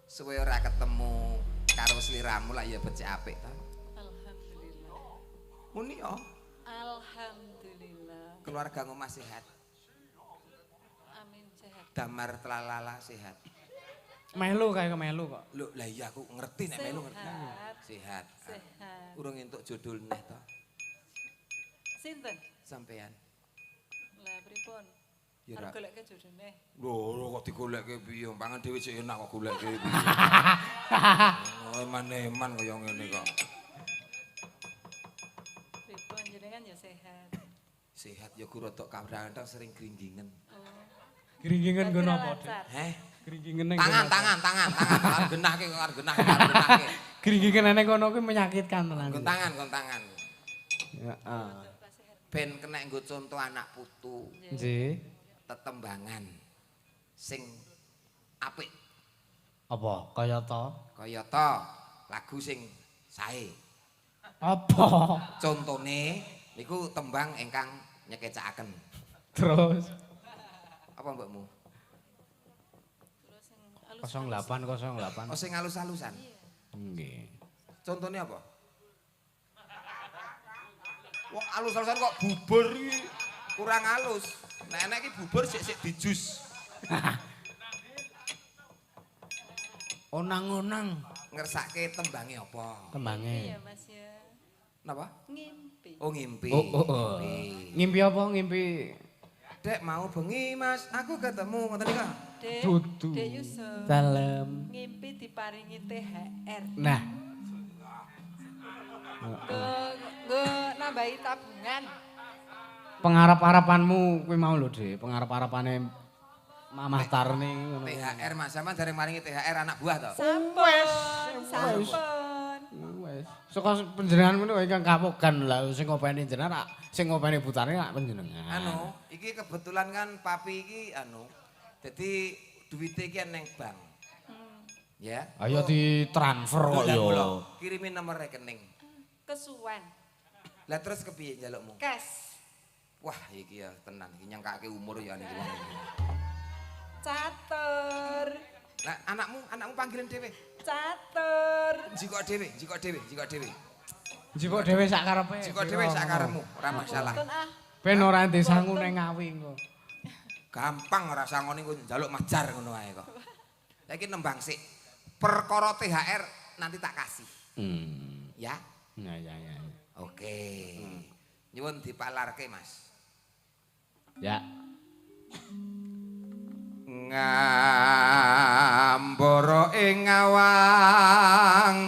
Suwe ora ketemu karo sliramu lah ya becik apik ta. Alhamdulillah. Muni yo. Alhamdulillah. Keluarga ngomah sehat. Amin sehat. Damar telalala sehat. Melu kayak melu kok. Lho lah iya aku ngerti nek melu ngerti. Sehat. Sehat. Sehat. Urung entuk jodul neh to. Sinten? Sampean. Lah pripun? Ya Arep ra. goleke jodone. Lho kok digoleke piye? Pangan dhewe sik enak kok goleke piye. Oh, eman-eman kaya ngene kok. Pripun jenengan ya sehat. Sehat ya guru rodok kadang sering gringgingen. Oh. Gringingen nggo Berarti napa, Dik? lancar. Heh. Gringingen ning Tangan. Arep genahke. Gringingen ning kono kuwi menyakitkan tenan. Gon tangan. Heeh. Ben kena nggo contoh anak putu. Nggih. Tetembangan sing apik Apa kaya to? kayata lagu sing sae. Apa? Contone niku tembang ingkang nyekecakaken. Terus Apa mbokmu? Terus sing 0808. Oh sing halus-halusan. Nggih. Contone apa? Wong halus-halusan kok bubur iki kurang halus. Nek enek iki bubur sik dijus. Onang-onang Ngersake tembange apa? tembange. Iya Mas ya. Napa? Ngimpi. Oh ngimpi. Oh. Ngimpi. Ngimpi apa ngimpi? Dek mau bengi Mas, aku ketemu ngoten niku. Dek. Dudu. Dek Yusuf. Dalem. Ngimpi diparingi THR. Nah, Nggo nambahi tabungan. pengarap-harapanmu kuwi mau lho, Dik. Pengarap-harapane Mamah Tarni ngono. THR Mas, sampean dereng maringi THR anak buah to? Sampun. Wes. Saka panjenengan ngono ingkang kawogan lah sing ngopeni jenengan, sing ngopeni putane lak panjenengan. Anu, iki kebetulan kan papi iki anu. Dadi duwite iki neng bank. Ya. Ayo ditransfer kok Lah, yo. kula kirimi nomor rekening. Kesuwen. Lah terus kepiye njalukmu? Cash. Wah, iki ya tenan, iki nyangkake umur ya niki wong iki. Catur. Lah anakmu panggilan dhewe. Catur. Jiko dhewe. Jipuk dhewe sak karepe. Jiko dhewe sak karepmu, ora masalah. Punten ah. Ben ora ente sangu ning ngawi engko. Gampang ora sangone engko njaluk majar ngono ae kok. Saiki nembang sik. Perkara THR nanti tak kasih. Ya. Ya. Oke. Nyuwun dipalarke, Mas. Ya. Ngambara ing awang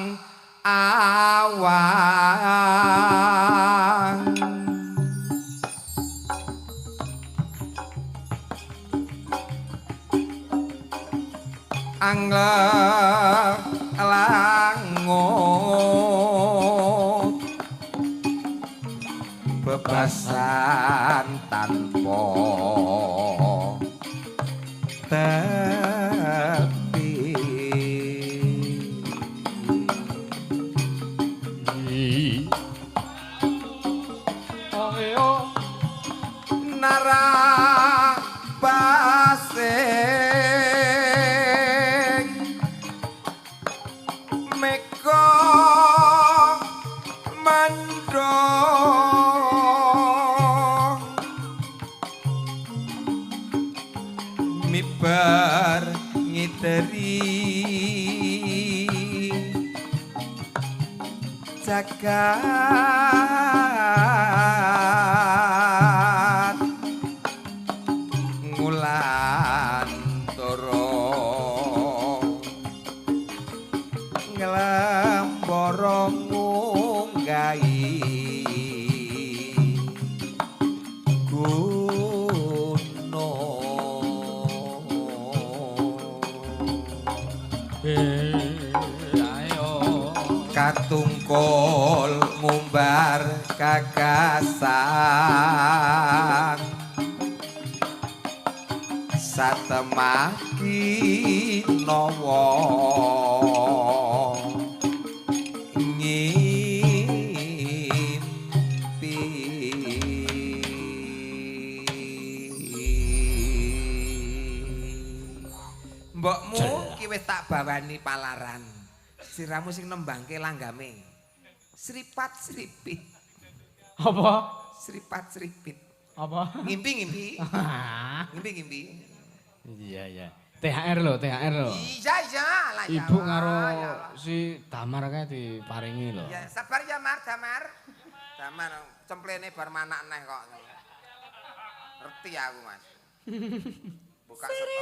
anglek langut bebasan tanpa narang basing meko mandong mibar ngiteri jagat ngulan toro nglembara ngunggahi katungkul ngumbar kagasan satemah kinawa ngimpi mbokmu ki wis tak bawani palaran siramu sing nembangke langgame. Sripat sripit. Apa? Sripat sripit. Apa? Ngimpi. Ngimpi. Iya. THR lho. Iya lah ya. Ibu karo si Damar kae diparingi lho. Ya sabar ya Damar. Damar cemplene bar manak neh kok. Ngerti aku, Mas. Buka stok.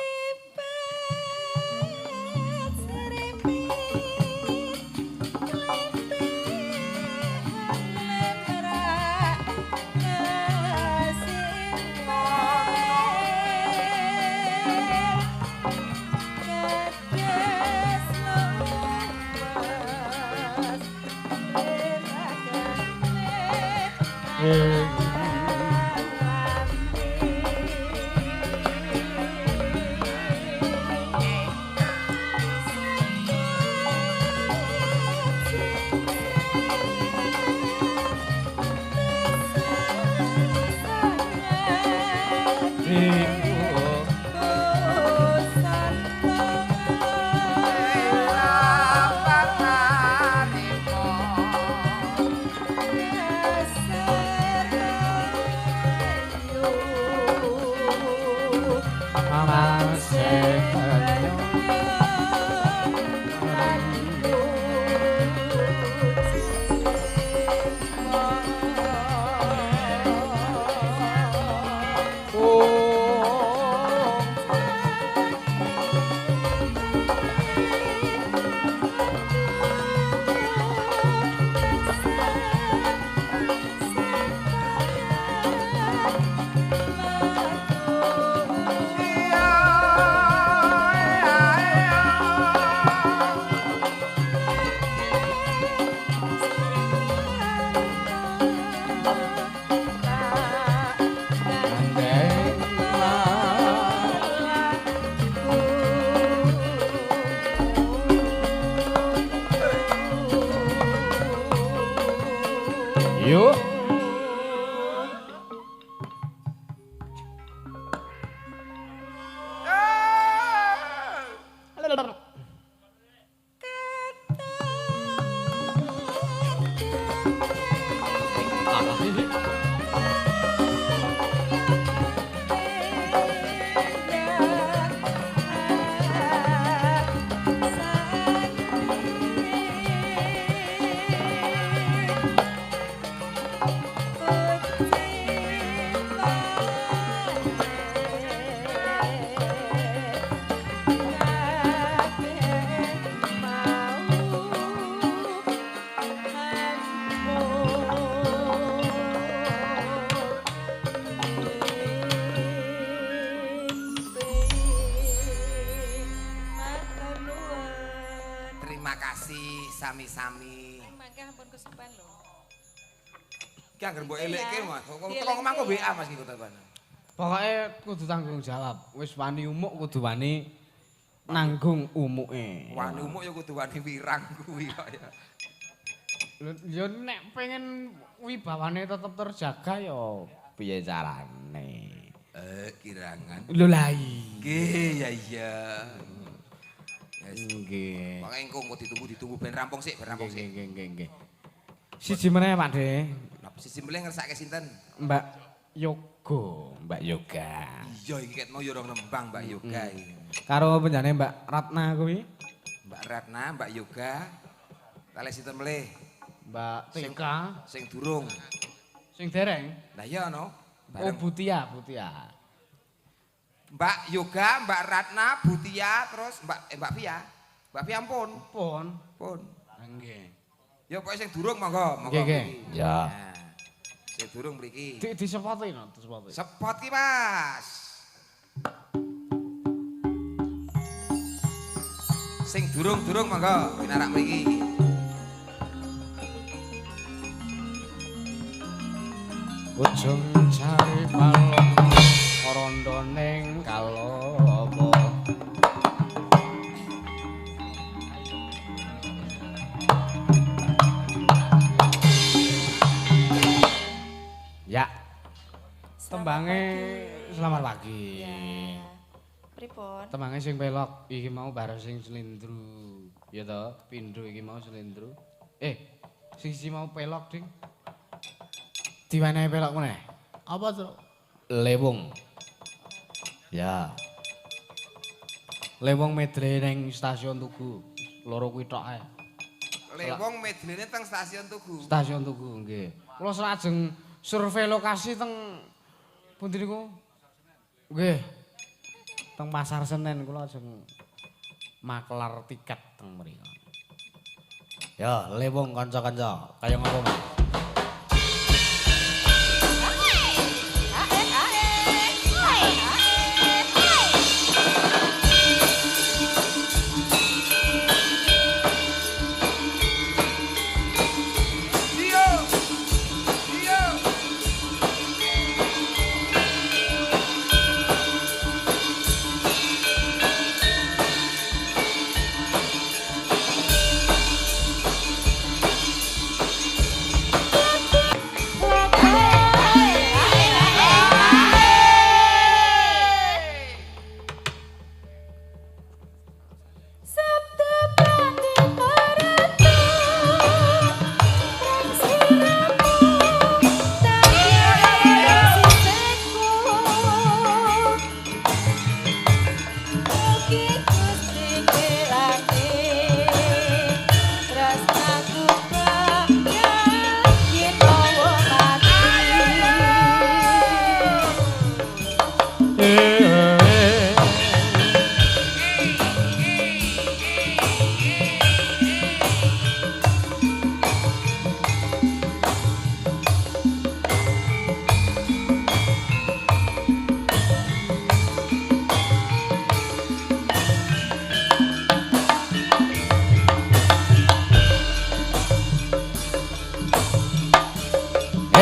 Yuk. Terima kasih sami-sami. Mangke ampun kesupen lho. Ki anggere mbok elekke Mas. Kok mangko WA Mas iki tekan. Pokoke kudu tanggung jawab. Wis wani umuk kudu wani nanggung umuke. Wani umuk ya kudu wani wirang kuwi kok ya. Ya nek pengen wibawane tetep terjaga ya piye carane? Kirangan. Lho lah iya. Nggih, ya iya. Nggih. Pokoke engko ditunggu ben rampung sik, ben rampung sik. Nggih. Siji meneh Pak De. Napa sisi mbeleh ngersake sinten? Mbak Yoga. Iya iki ket mau ya ora nembang Mbak Yoga iki. Karo penjane Mbak Ratna kuwi. Mbak Ratna, Mbak Yoga. Kalih sinten melih? Mbak Tika. Sing durung. Sing dereng. Lah iya no. Oh Butia. Mbak Yoga, Mbak Ratna, Butia, terus Mbak Via. Mbak Via ampun. Pun. Nggih. Ya pokoke sing durung monggo. Nggih. Ya. Nah, sing durung mriki. Disepoti no, disepoti. Sepot ki, Mas. Sing durung monggo pinarak mriki. Ujung cari palem rondo ning kalomo. Ya. Tembange selamat pagi. Ya. Pripun? Tembange sing pelok iki mau bareng sing slendru. Ya toh, pindho iki mau slendru. Sing siji mau pelok, Ding. Diwenehi pelok meneh. Apa tuh? Lewung. Ya. Lewung medley ning stasiun Tugu. Loro kuwi tok ae. Lewong medlene teng stasiun Tugu. Stasiun Tugu nggih. Kula selajeng survei lokasi teng pundi niku? Nggih. Teng Pasar Senen kula ajeng maklar tiket teng mriki. Ya, lewung kanca-kanca. Kaya ngopo, Mas?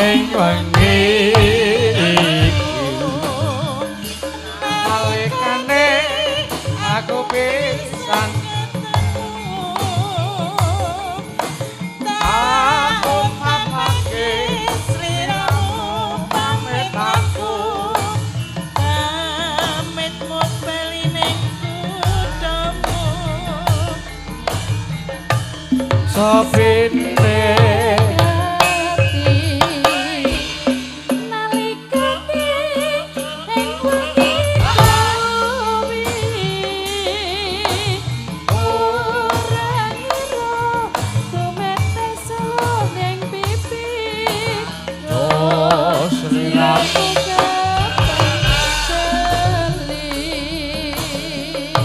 Ing wengi nalikane aku pisan aku mamake sliramu pamit aku pamit bali ning kuthamu sopine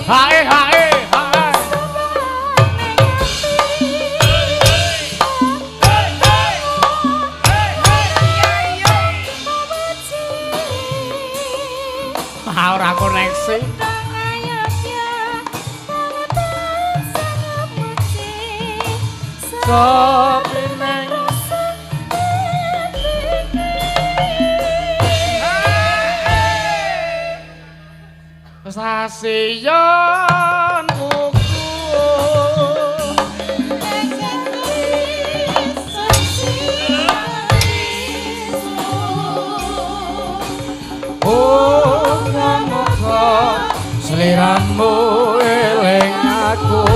Hae hae hae ora koneksi sopine stasiun kamu eling aku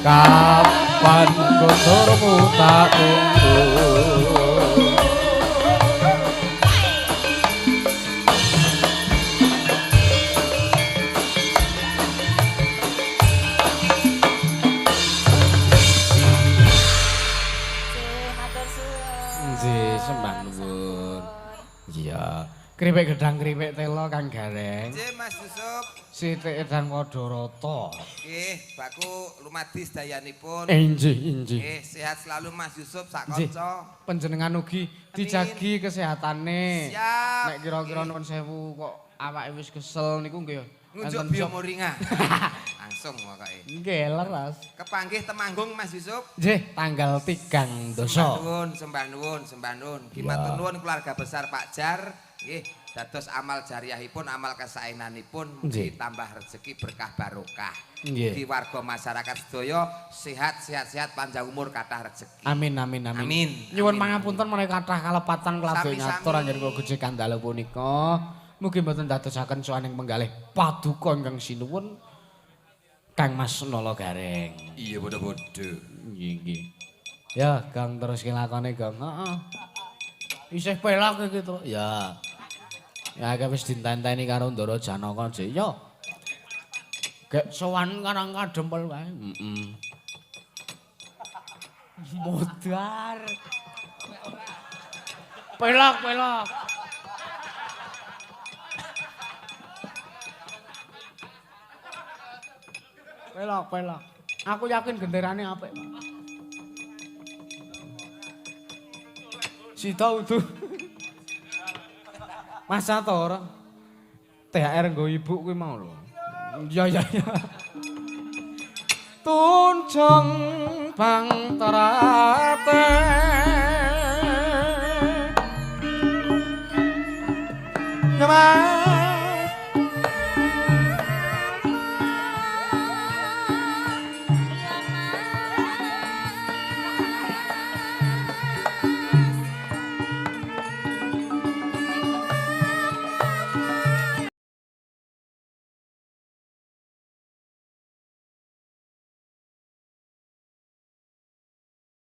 kapan konturmu tak tunggu Matur suwun. nggih sembah nuwun iya kripik gedang kripik telo Kang Gareng Nggih Mas Yusuf. sithik edang Wadarata Nggih, baku lumadi sedayanipun. injih injih Nggih, sehat selalu Mas Yusuf sak Nggih. kanca. panjenengan ugi dijagi kesehatane Siap. nek kira-kira nuwun sewu kok awake wis kesel niku nggih Ngunjuk enten sop- biomoringa. Langsung pokoke. nggih leres Kepanggih Temanggung Mas Yusuf. nggih tanggal 3 dosa Sembah nuwun. Ki Ya. matur nuwun keluarga besar Pak Jar. Nggih, dados amal jariyahipun, amal kesaenanipun mugi Nggih. tambah rezeki berkah barokah. Nggih. Di warga masyarakat sedaya sehat, panjang umur kathah rezeki. amin amin amin Amin. nyuwun Amin. pangapunten menawi kathah kalepatan kelabih Sami-sami. ngatur anggen kula Gusti Kandhalo punika mugi mboten dadosaken sowaning penggalih paduka ingkang sinuwun Kang Mas Nala Gareng Iya bodo-bodo. nggih nggih ya Kang terus lakone Kang heeh isih pelak iki to ya ya akeh wis ditenteni karo Ndara Janaka jek ya gek sowan karang kadempel wae modar pelak aku yakin genderane apik Sita udu masa to ora THR nggo ibu kuwi mau lho ya tunjung bang terang